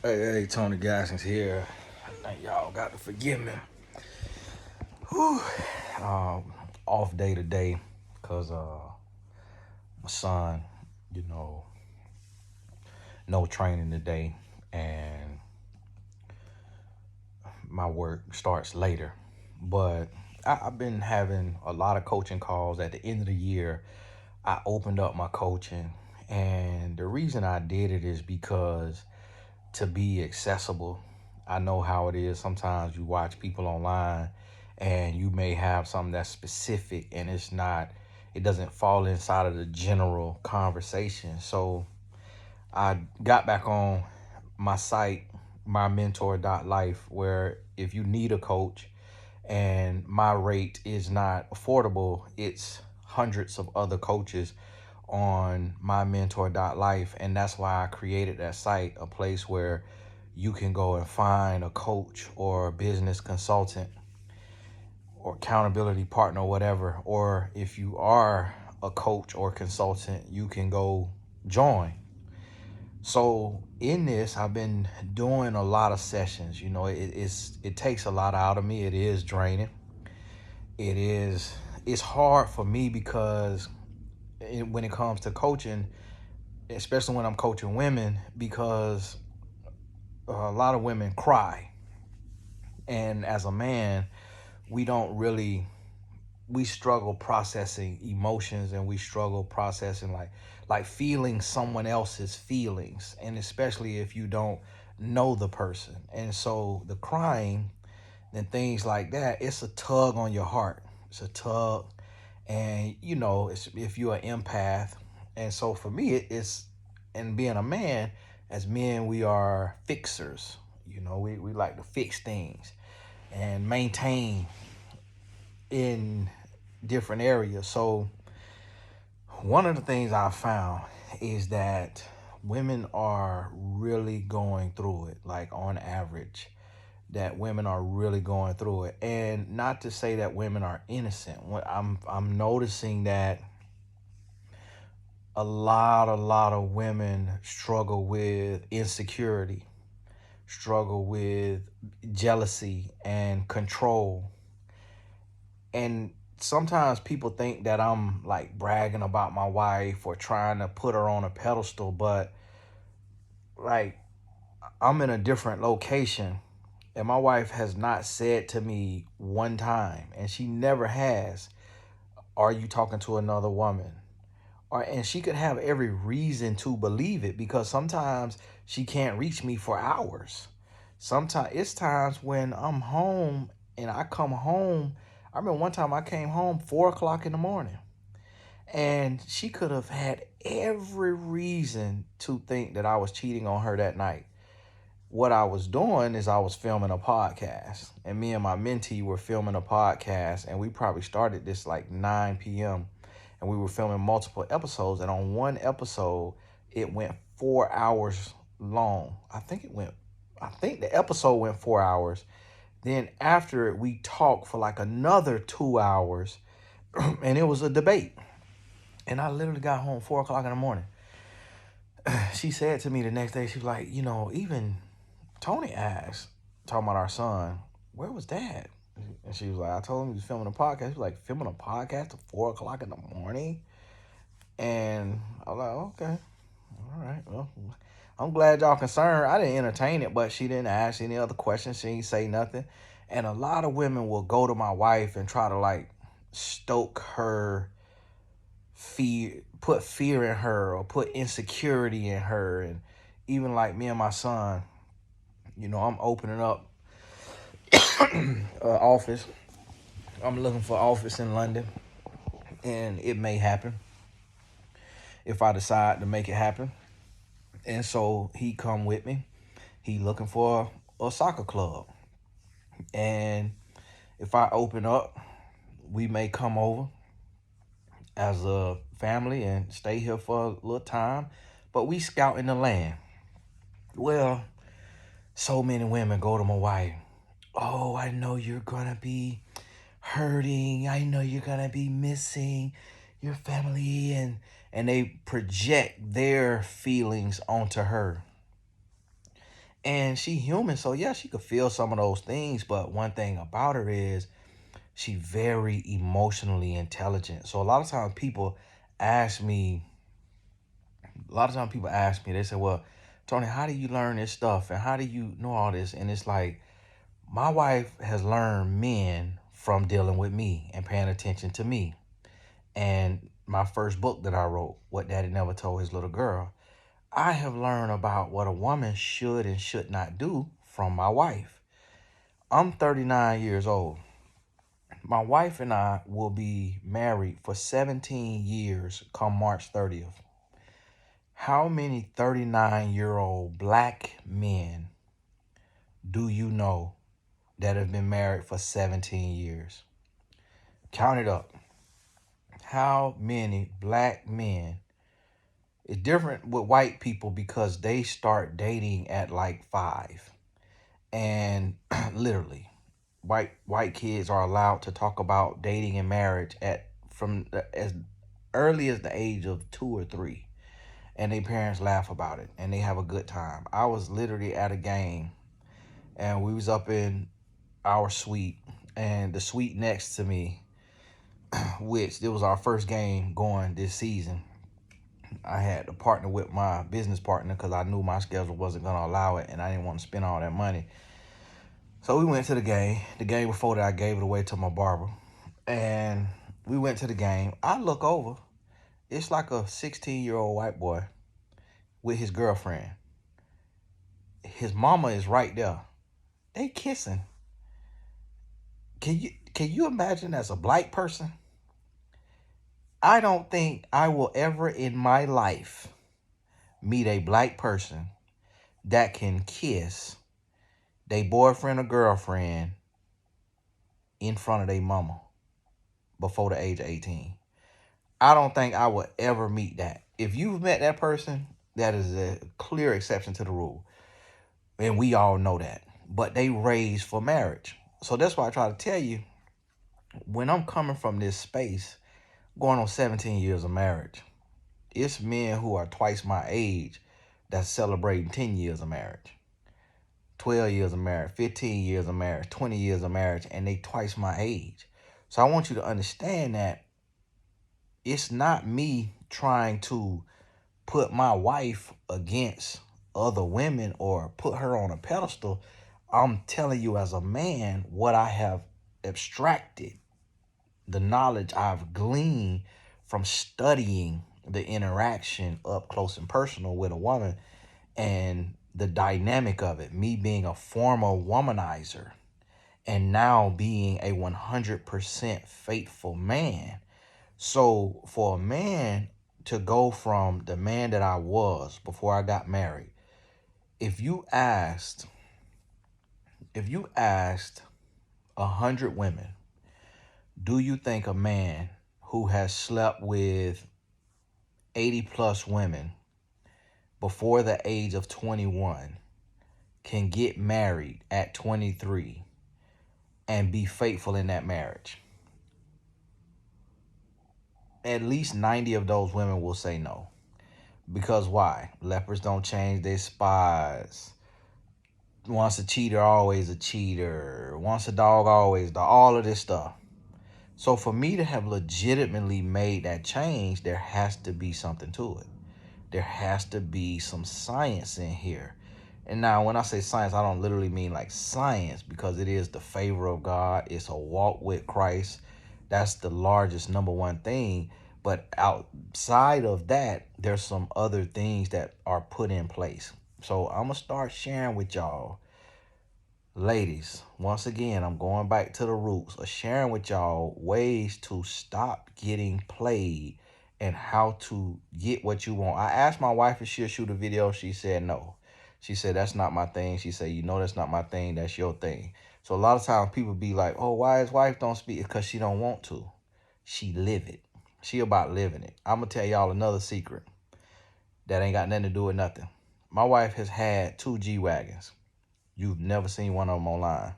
Hey, Tony Gaskins here. Y'all got to forgive me. Whew. Off day today, cause my son, you know, no training today, and my work starts later. But I've been having a lot of coaching calls. At the end of the year, I opened up my coaching, and the reason I did it is because to be accessible. I know how it is. Sometimes you watch people online and you may have something that's specific and it doesn't fall inside of the general conversation. So I got back on my site, mymentor.life, where if you need a coach and my rate is not affordable, it's hundreds of other coaches on mymentor.life. And that's why I created that site, a place where you can go and find a coach or a business consultant or accountability partner or whatever. Or if you are a coach or consultant, you can go join. So in this, I've been doing a lot of sessions. It takes a lot out of me. It is draining. It's hard for me because when it comes to coaching, especially when I'm coaching women, because a lot of women cry, and as a man, we don't really we struggle processing emotions, and we struggle processing like feeling someone else's feelings, and especially if you don't know the person. And so the crying and things like that, it's a tug on your heart. It's a tug, and if you're an empath. And so for me, it's and being a man, as men, we are fixers. We like to fix things and maintain in different areas. So one of the things I found is that women are really going through it, like on average, that women are really going through it. And not to say that women are innocent. I'm noticing that a lot of women struggle with insecurity, struggle with jealousy and control. And sometimes people think that I'm like bragging about my wife or trying to put her on a pedestal, but like I'm in a different location, and my wife has not said to me one time, and she never has, "Are you talking to another woman?" And she could have every reason to believe it, because sometimes she can't reach me for hours. Sometimes it's times when I'm home and I come home. I remember one time I came home 4 o'clock in the morning, and she could have had every reason to think that I was cheating on her that night. What I was doing is I was filming a podcast, and me and my mentee were filming a podcast, and we probably started this like 9 p.m. and we were filming multiple episodes, and on one episode it went 4 hours long. I think the episode went 4 hours. Then after it, we talked for like another 2 hours, and it was a debate. And I literally got home 4 o'clock in the morning. She said to me the next day, she was like, even Tony asked, talking about our son, "Where was dad?" And she was like, "I told him he was filming a podcast." He was like, "Filming a podcast at 4 o'clock in the morning?" And I was like, "Okay, all right. Well, I'm glad y'all concerned." I didn't entertain it, but she didn't ask any other questions. She didn't say nothing. And a lot of women will go to my wife and try to like stoke her fear, put fear in her, or put insecurity in her. And even like me and my son, I'm opening up office. I'm looking for office in London, and it may happen if I decide to make it happen. And so he come with me. He looking for a soccer club, and if I open up, we may come over as a family and stay here for a little time. But we scouting the land. Well, so many women go to my wife. "Oh, I know you're gonna be hurting. I know you're gonna be missing your family," and they project their feelings onto her. And she human, so yeah, she could feel some of those things. But one thing about her is she very emotionally intelligent. So ask me, a lot of times people ask me, they say, well, Tony, how do you learn this stuff? And how do you know all this? And it's like, my wife has learned men from dealing with me and paying attention to me. And my first book that I wrote, What Daddy Never Told His Little Girl, I have learned about what a woman should and should not do from my wife. I'm 39 years old. My wife and I will be married for 17 years come March 30th. How many 39-year-old black men do you know that have been married for 17 years? Count it up. How many black men? It's different with white people because they start dating at like 5. And literally, white kids are allowed to talk about dating and marriage as early as the age of 2 or 3. And their parents laugh about it and they have a good time. I was literally at a game and we was up in our suite, and the suite next to me, which it was our first game going this season, I had to partner with my business partner because I knew my schedule wasn't going to allow it and I didn't want to spend all that money. So we went to the game. The game before that, I gave it away to my barber. And we went to the game. I look over. It's like a 16-year-old white boy with his girlfriend. His mama is right there. They kissing. Can you imagine as a black person? I don't think I will ever in my life meet a black person that can kiss their boyfriend or girlfriend in front of their mama before the age of 18. I don't think I would ever meet that. If you've met that person, that is a clear exception to the rule. And we all know that. But they raised for marriage. So that's why I try to tell you, when I'm coming from this space, going on 17 years of marriage, it's men who are twice my age that's celebrating 10 years of marriage, 12 years of marriage, 15 years of marriage, 20 years of marriage, and they twice my age. So I want you to understand that it's not me trying to put my wife against other women or put her on a pedestal. I'm telling you as a man what I have abstracted, the knowledge I've gleaned from studying the interaction up close and personal with a woman and the dynamic of it. Me being a former womanizer and now being a 100% faithful man. So for a man to go from the man that I was before I got married, if you asked 100 women, do you think a man who has slept with 80 plus women before the age of 21 can get married at 23 and be faithful in that marriage? At least 90 of those women will say no. Because why? Lepers don't change their spies. Once a cheater, always a cheater. Once a dog, always dog. All of this stuff. So for me to have legitimately made that change, there has to be something to it. There has to be some science in here. And now when I say science, I don't literally mean like science, because it is the favor of God. It's a walk with Christ. That's the largest number one thing. But outside of that, there's some other things that are put in place. So I'm going to start sharing with y'all. Ladies, once again, I'm going back to the roots of sharing with y'all ways to stop getting played and how to get what you want. I asked my wife if she'll shoot a video. She said no. She said, that's not my thing. She said, you know, that's not my thing. That's your thing. So a lot of times people be like, oh, why his wife don't speak? Because she don't want to. She live it. She about living it. I'm going to tell y'all another secret that ain't got nothing to do with nothing. My wife has had 2 G-Wagons. You've never seen one of them online.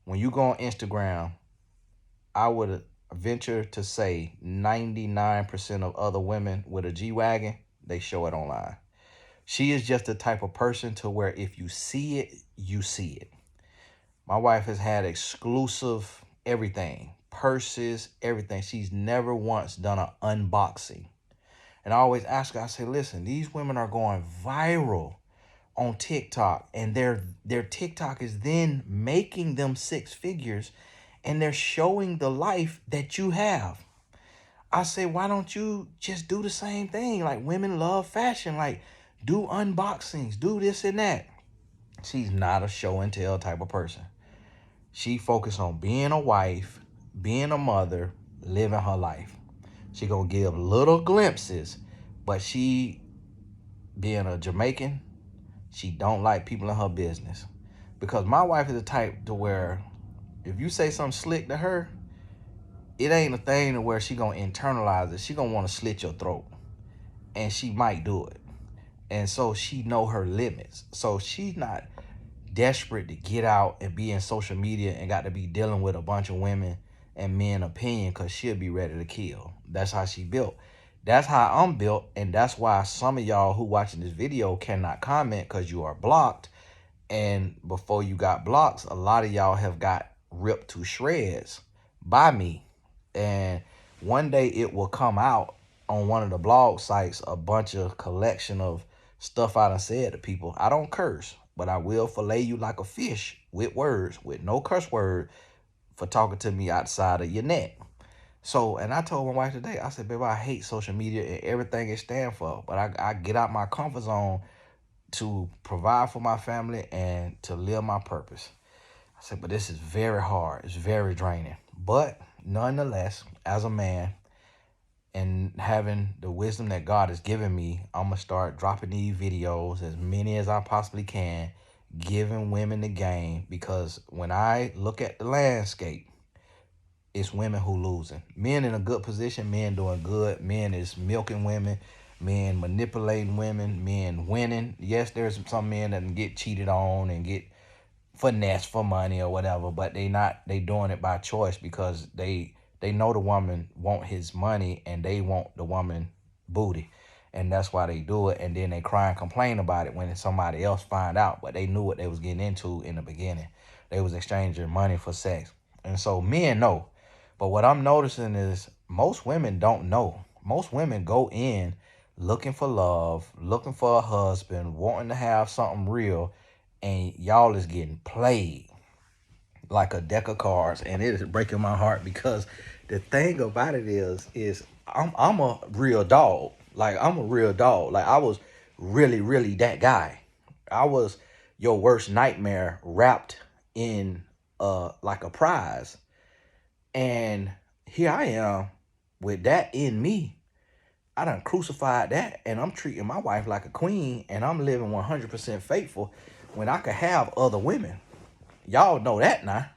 When you go on Instagram, I would venture to say 99% of other women with a G-Wagon, they show it online. She is just the type of person to where if you see it, you see it. My wife has had exclusive everything, purses, everything. She's never once done an unboxing. And I always ask her, I say, listen, these women are going viral on TikTok, and their TikTok is then making them six figures, and they're showing the life that you have. I say, why don't you just do the same thing? Like, women love fashion. Like, do unboxings, do this and that. She's not a show and tell type of person. She focused on being a wife, being a mother, living her life. She gonna give little glimpses, but she, being a Jamaican, she don't like people in her business. Because my wife is the type to where if you say something slick to her, it ain't a thing to where she gonna internalize it. She gonna want to slit your throat, and she might do it. And so she know her limits. So she's not desperate to get out and be in social media and got to be dealing with a bunch of women and men opinion, because she'll be ready to kill. That's how she built. That's how I'm built, and that's why some of y'all who watching this video cannot comment, because you are blocked. And before you got blocks, a lot of y'all have got ripped to shreds by me. And one day it will come out on one of the blog sites, a bunch of collection of stuff I done said to people. I don't curse, but I will fillet you like a fish with words, with no curse word, for talking to me outside of your net. So, and I told my wife today, I said, babe, I hate social media and everything it stands for, but I get out my comfort zone to provide for my family and to live my purpose. I said, but this is very hard. It's very draining. But nonetheless, as a man and having the wisdom that God has given me, I'm going to start dropping these videos, as many as I possibly can, giving women the game. Because when I look at the landscape, it's women who losing. Men in a good position, men doing good. Men is milking women. Men manipulating women. Men winning. Yes, there's some men that can get cheated on and get finesse for money or whatever, but they doing it by choice, because they know the woman want his money and they want the woman booty, and that's why they do it. And then they cry and complain about it when somebody else find out, but they knew what they was getting into in the beginning. They was exchanging money for sex. And so men know. But what I'm noticing is most women don't know. Most women go in looking for love, looking for a husband, wanting to have something real, and y'all is getting played like a deck of cards. And it is breaking my heart, because the thing about it is I'm a real dog. Like, I'm a real dog. Like, I was really that guy. I was your worst nightmare wrapped in like a prize. And here I am with that in me. I done crucified that, and I'm treating my wife like a queen, and I'm living 100% faithful when I could have other women. Y'all know that now.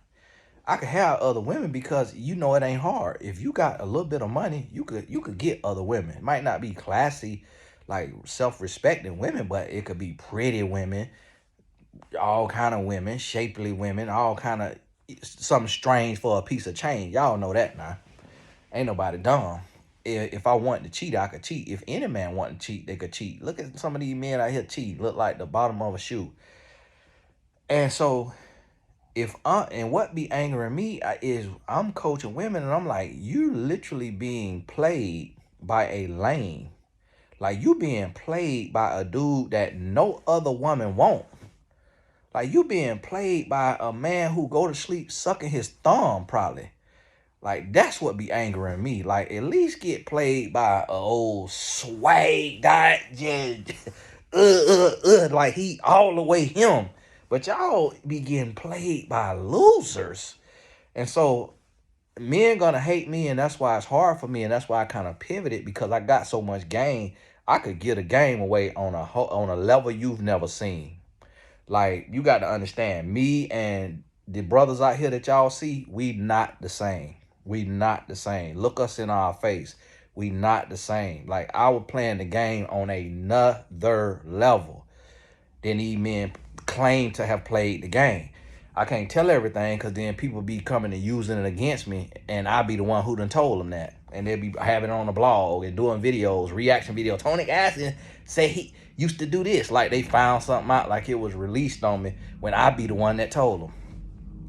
I could have other women, because you know it ain't hard. If you got a little bit of money, you could get other women. It might not be classy, like self-respecting women, but it could be pretty women, all kind of women, shapely women, all kind of something strange for a piece of change. Y'all know that now. Ain't nobody dumb. If I wanted to cheat, I could cheat. If any man wanted to cheat, they could cheat. Look at some of these men out here cheat. Look like the bottom of a shoe. And so, and what be angering me is I'm coaching women, and I'm like, you literally being played by a lame. Like, you being played by a dude that no other woman won't. Like, you being played by a man who go to sleep sucking his thumb, probably. Like, that's what be angering me. Like, at least get played by a old swag guy. Just, like he all the way him. But y'all be getting played by losers. And so men gonna hate me, and that's why it's hard for me, and that's why I kind of pivoted, because I got so much game. I could get a game away on a level you've never seen. Like, you got to understand, me and the brothers out here that y'all see, we not the same. We not the same. Look us in our face. We not the same. Like, I was playing the game on another level than these men claim to have played the game. I can't tell everything because then people be coming and using it against me, and I be the one who done told them that, and they'll be having it on the blog and doing videos, reaction videos. Tony Aston say he used to do this, like they found something out, like it was released on me when I be the one that told them.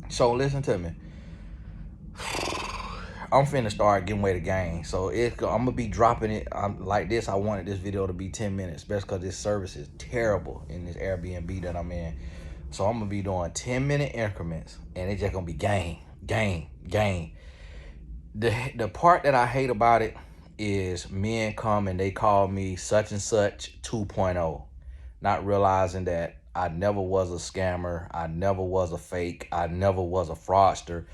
So listen to me. I'm finna start giving away the game. So I'm gonna be dropping it like this. I wanted this video to be 10 minutes, especially because this service is terrible in this Airbnb that I'm in. So I'm gonna be doing 10-minute increments, and it's just gonna be game. The part that I hate about it is men come and they call me such and such 2.0, not realizing that I never was a scammer, I never was a fake, I never was a fraudster.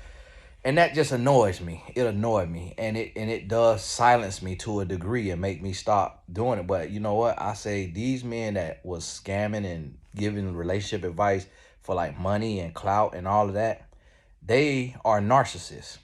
And that just annoys me. It annoyed me, and it does silence me to a degree and make me stop doing it. But you know what? I say these men that was scamming and giving relationship advice for like money and clout and all of that, they are narcissists.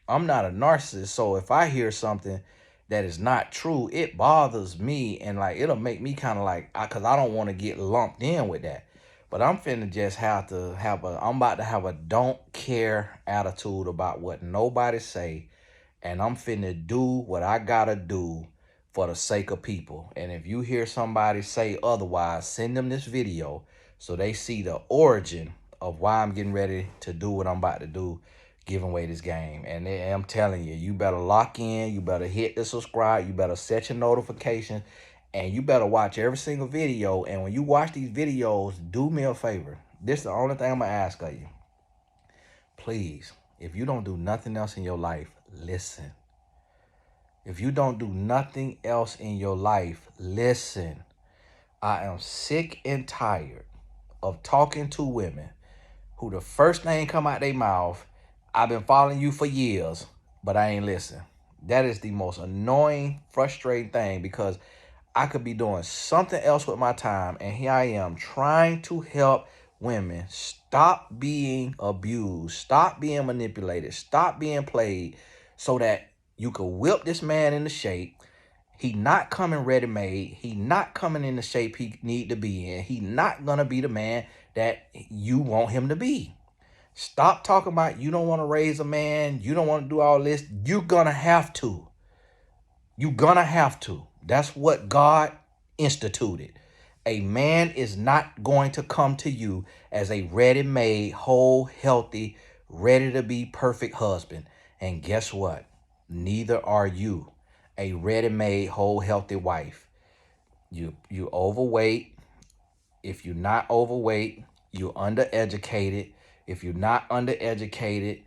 I'm not a narcissist, so if I hear something that is not true, it bothers me, and like it'll make me kind of like, cause I don't want to get lumped in with that. But I'm finna just I'm about to have a don't care attitude about what nobody say. And I'm finna do what I gotta do for the sake of people. And if you hear somebody say otherwise, send them this video so they see the origin of why I'm getting ready to do what I'm about to do, giving away this game. And I'm telling you, you better lock in, you better hit the subscribe, you better set your notifications, and you better watch every single video. And when you watch these videos, do me a favor. This is the only thing I'm going to ask of you. Please, if you don't do nothing else in your life, listen. If you don't do nothing else in your life, listen. I am sick and tired of talking to women who the first thing come out their mouth, I've been following you for years, but I ain't listen. That is the most annoying, frustrating thing, because I could be doing something else with my time, and here I am trying to help women stop being abused, stop being manipulated, stop being played, so that you could whip this man into shape. He not coming ready-made. He not coming in the shape he need to be in. He not gonna be the man that you want him to be. Stop talking about you don't want to raise a man, you don't want to do all this. You're gonna have to. You're gonna have to. That's what God instituted. A man is not going to come to you as a ready-made, whole, healthy, ready to be perfect husband. And guess what? Neither are you a ready-made, whole, healthy wife. You overweight. If you're not overweight, you're undereducated. If you're not undereducated,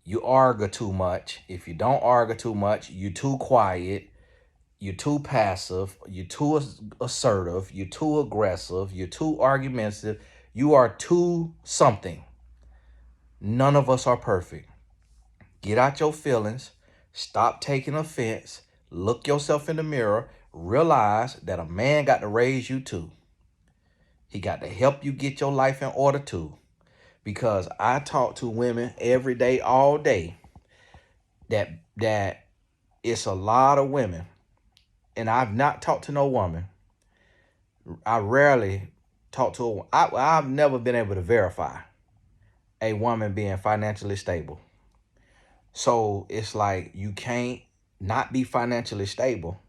you argue too much. If you don't argue too much, you're too quiet. You're too passive, you're too assertive, you're too aggressive, you're too argumentative, you are too something. None of us are perfect. Get out your feelings, stop taking offense, look yourself in the mirror, realize that a man got to raise you too. He got to help you get your life in order too. Because I talk to women every day, all day, that it's a lot of women. And I've not talked to no woman. I rarely talk to I've never been able to verify a woman being financially stable. So it's like you can't not be financially stable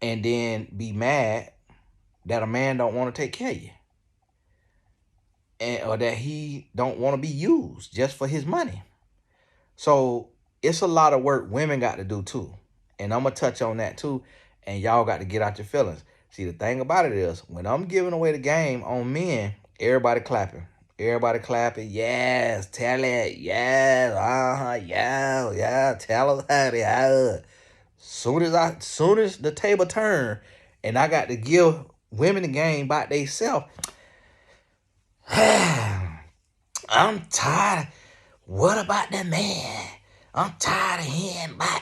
and then be mad that a man don't want to take care of you. Or that he don't want to be used just for his money. So it's a lot of work women got to do too. And I'm going to touch on that too. And y'all got to get out your feelings. See, the thing about it is, when I'm giving away the game on men, everybody clapping. Everybody clapping. Yes, tell it. Yes, yeah, tell us how it. Soon as the table turn and I got to give women the game by themselves, I'm tired. What about the man? I'm tired of hearing about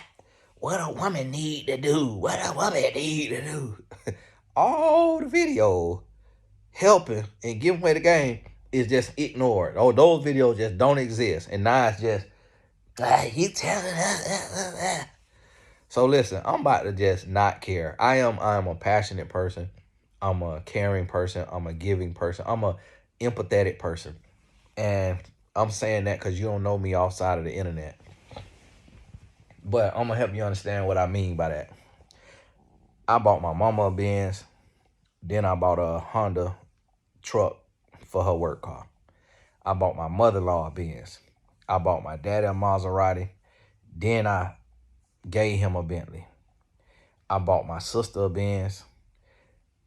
what a woman need to do. What a woman need to do. All the video helping and giving away the game is just ignored. Oh, those videos just don't exist. And now it's just, you telling us. So listen, I'm about to just not care. I am a passionate person. I'm a caring person. I'm a giving person. I'm a empathetic person. And I'm saying that because you don't know me outside of the internet. But I'm going to help you understand what I mean by that. I bought my mama a Benz. Then I bought a Honda truck for her work car. I bought my mother-in-law a Benz. I bought my daddy a Maserati. Then I gave him a Bentley. I bought my sister a Benz.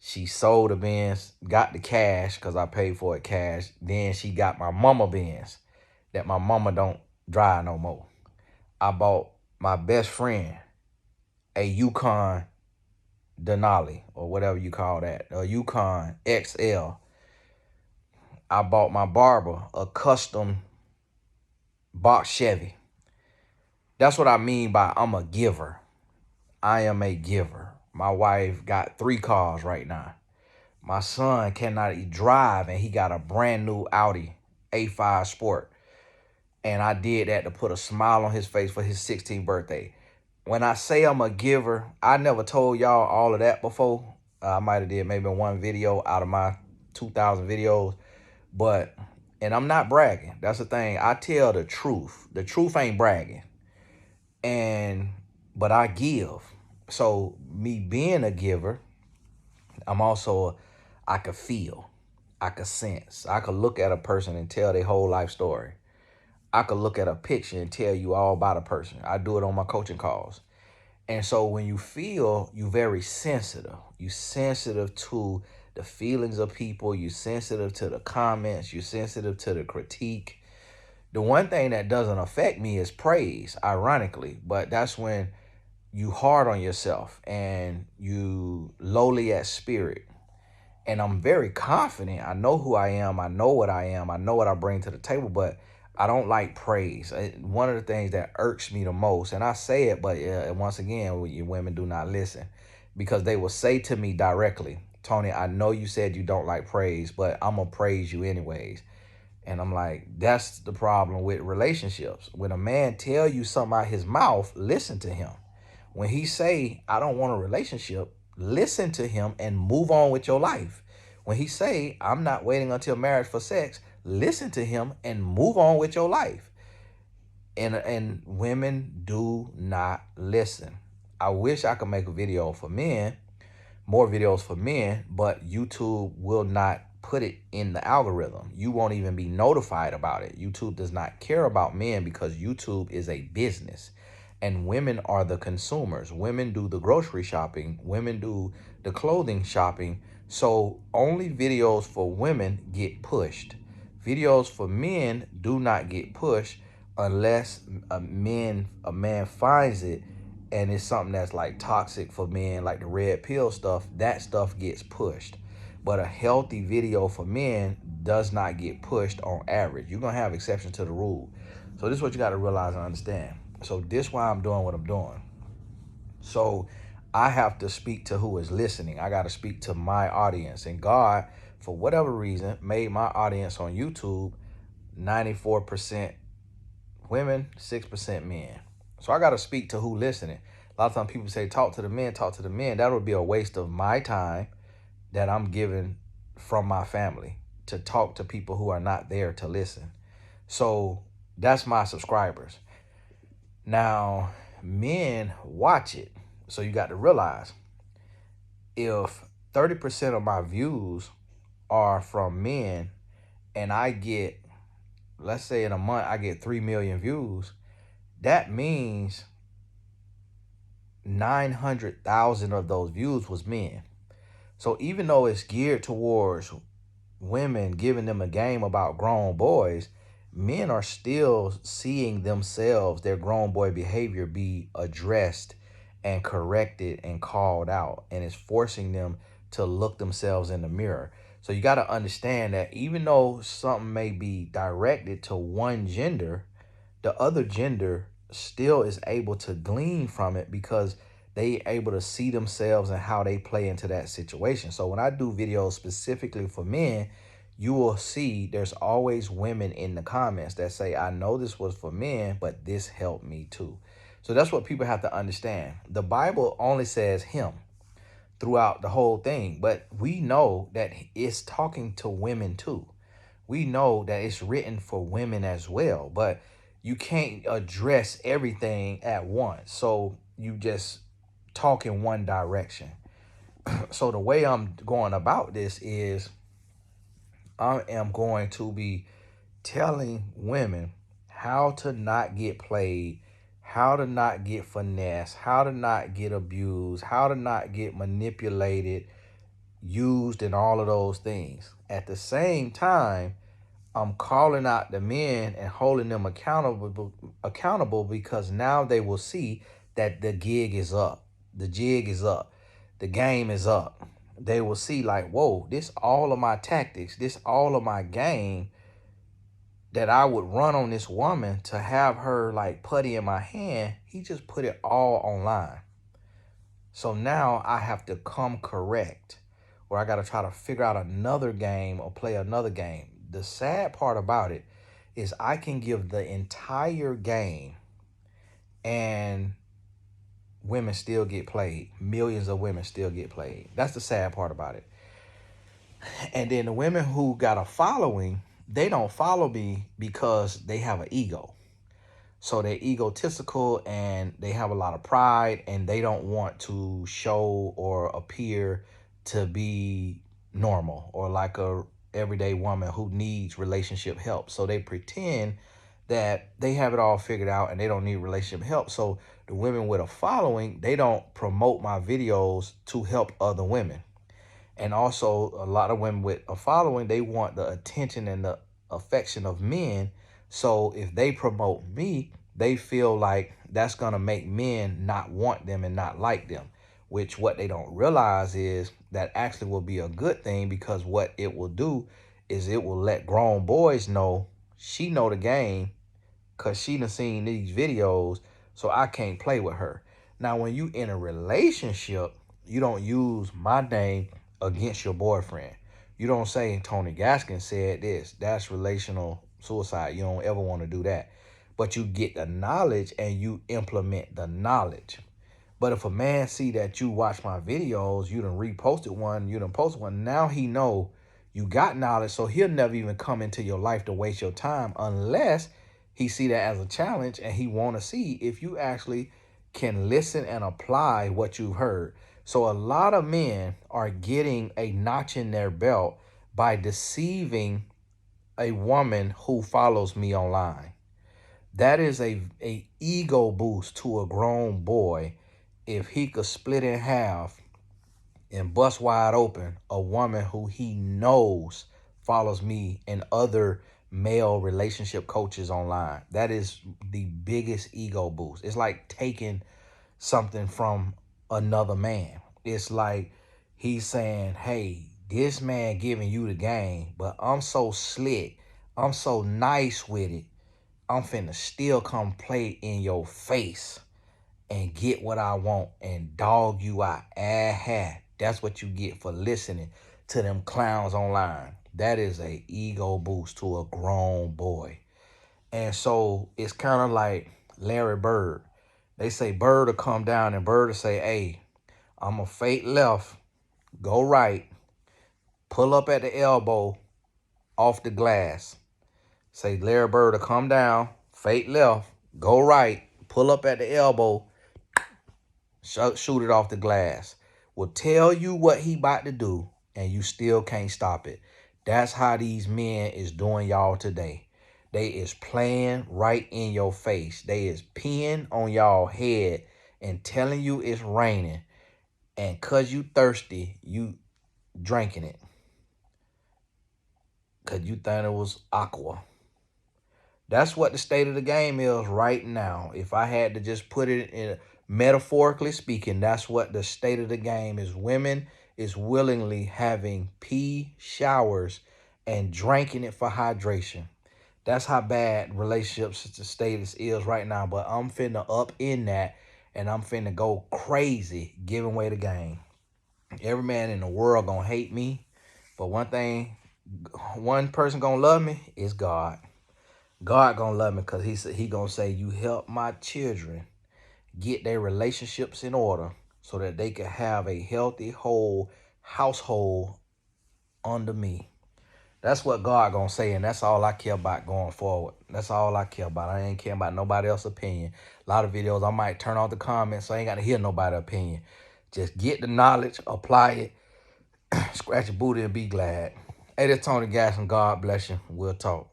She sold a Benz, got the cash because I paid for it cash. Then she got my mama Benz that my mama don't drive no more. I bought my best friend a Yukon Denali or whatever you call that, a Yukon XL. I bought my barber a custom box Chevy. That's what I mean by I'm a giver. I am a giver. My wife got 3 cars right now. My son cannot drive and he got a brand new Audi A5 Sport. And I did that to put a smile on his face for his 16th birthday. When I say I'm a giver, I never told y'all all of that before. I might have did maybe one video out of my 2,000 videos. But, and I'm not bragging. That's the thing. I tell the truth. The truth ain't bragging. But I give. So me being a giver, I'm also, I could feel, I could sense, I could look at a person and tell their whole life story. I could look at a picture and tell you all about a person. I do it on my coaching calls. And so when you feel, you're very sensitive. You're sensitive to the feelings of people. You're sensitive to the comments. You're sensitive to the critique. The one thing that doesn't affect me is praise, ironically. But that's when you hard on yourself and you lowly at spirit. And I'm very confident. I know who I am. I know what I am. I know what I bring to the table, but I don't like praise. One of the things that irks me the most, and I say it, but once again, you women do not listen, because they will say to me directly, Tony, I know you said you don't like praise, but I'm going to praise you anyways. And I'm like, that's the problem with relationships. When a man tell you something out his mouth, listen to him. When he say, I don't want a relationship, listen to him and move on with your life. When he say, I'm not waiting until marriage for sex, listen to him and move on with your life. And women do not listen. I wish I could make a video for men, more videos for men, but YouTube will not put it in the algorithm. You won't even be notified about it. YouTube does not care about men because YouTube is a business. And women are the consumers. Women do the grocery shopping. Women do the clothing shopping. So only videos for women get pushed. Videos for men do not get pushed unless a man finds it and it's something that's like toxic for men, like the red pill stuff. That stuff gets pushed. But a healthy video for men does not get pushed on average. You're going to have exceptions to the rule. So this is what you got to realize and understand. So this is why I'm doing what I'm doing. So I have to speak to who is listening. I got to speak to my audience. And God, for whatever reason, made my audience on YouTube 94% women, 6% men. So I got to speak to who listening. A lot of times people say, talk to the men, talk to the men. That would be a waste of my time that I'm giving from my family to talk to people who are not there to listen. So that's my subscribers. Now, men watch it. So you got to realize, if 30% of my views are from men and I get, let's say in a month, I get 3 million views, that means 900,000 of those views was men. So even though it's geared towards women, giving them a game about grown boys, men are still seeing themselves, their grown boy behavior be addressed and corrected and called out. And it's forcing them to look themselves in the mirror. So you got to understand that even though something may be directed to one gender, the other gender still is able to glean from it because they able to see themselves and how they play into that situation. So when I do videos specifically for men, you will see there's always women in the comments that say, I know this was for men, but this helped me too. So that's what people have to understand. The Bible only says him throughout the whole thing, but we know that it's talking to women too. we know that it's written for women as well, but you can't address everything at once. So you just talk in one direction. So the way I'm going about this is I am going to be telling women how to not get played, how to not get finessed, how to not get abused, how to not get manipulated, used, and all of those things. At the same time, I'm calling out the men and holding them accountable because now they will see that the gig is up. The jig is up. The game is up. They will see like, whoa, this all of my tactics, this all of my game that I would run on this woman to have her like putty in my hand, he just put it all online. So now I have to come correct, or I got to try to figure out another game or play another game. The sad part about it is I can give the entire game and women still get played. Millions of women still get played. That's the sad part about it. And then the women who got a following, they don't follow me because they have an ego. So they're egotistical and they have a lot of pride and they don't want to show or appear to be normal or like a everyday woman who needs relationship help. So they pretend that they have it all figured out and they don't need relationship help. So the women with a following, they don't promote my videos to help other women. And also a lot of women with a following, they want the attention and the affection of men. So if they promote me, they feel like that's going to make men not want them and not like them, which what they don't realize is that actually will be a good thing, because what it will do is it will let grown boys know she know the game because she done seen these videos, so I can't play with her. Now, when you in a relationship, you don't use my name against your boyfriend. You don't say Tony Gaskins said this. That's relational suicide. You don't ever want to do that. But you get the knowledge and you implement the knowledge. But if a man see that you watch my videos, you done reposted one, you done posted one, now he know you got knowledge, so he'll never even come into your life to waste your time unless he see that as a challenge and he want to see if you actually can listen and apply what you've heard. So a lot of men are getting a notch in their belt by deceiving a woman who follows me online. That is a ego boost to a grown boy if he could split in half and bust wide open a woman who he knows follows me and other male relationship coaches online. That is the biggest ego boost. It's like taking something from another man. It's like he's saying, hey, this man giving you the game, but I'm so slick, I'm so nice with it, I'm finna still come play in your face and get what I want and dog you out. That's what you get for listening to them clowns online. That is a ego boost to a grown boy. And so it's kind of like Larry Bird. They say Bird will come down and Bird will say, hey, I'm a fake left, go right, pull up at the elbow off the glass. Say Larry Bird will come down, fake left, go right, pull up at the elbow, shoot it off the glass. Will tell you what he about to do and you still can't stop it. That's how these men is doing y'all today. They is playing right in your face. They is peeing on y'all head and telling you it's raining. And cause you thirsty, you drinking it. Cause you thought it was aqua. That's what the state of the game is right now. If I had to just put it in metaphorically speaking, that's what the state of the game is. Women is willingly having pee showers and drinking it for hydration. That's how bad relationships status is right now. But I'm finna up in that and I'm finna go crazy giving away the game. Every man in the world gonna hate me. But one person gonna love me is God. God gonna love me because he gonna say, you help my children get their relationships in order so that they can have a healthy, whole household under me. That's what God gonna say, and that's all I care about going forward. That's all I care about. I ain't care about nobody else's opinion. A lot of videos I might turn off the comments, so I ain't gotta hear nobody's opinion. Just get the knowledge, apply it, scratch your booty, and be glad. Hey, this Tony Gas, and God bless you. We'll talk.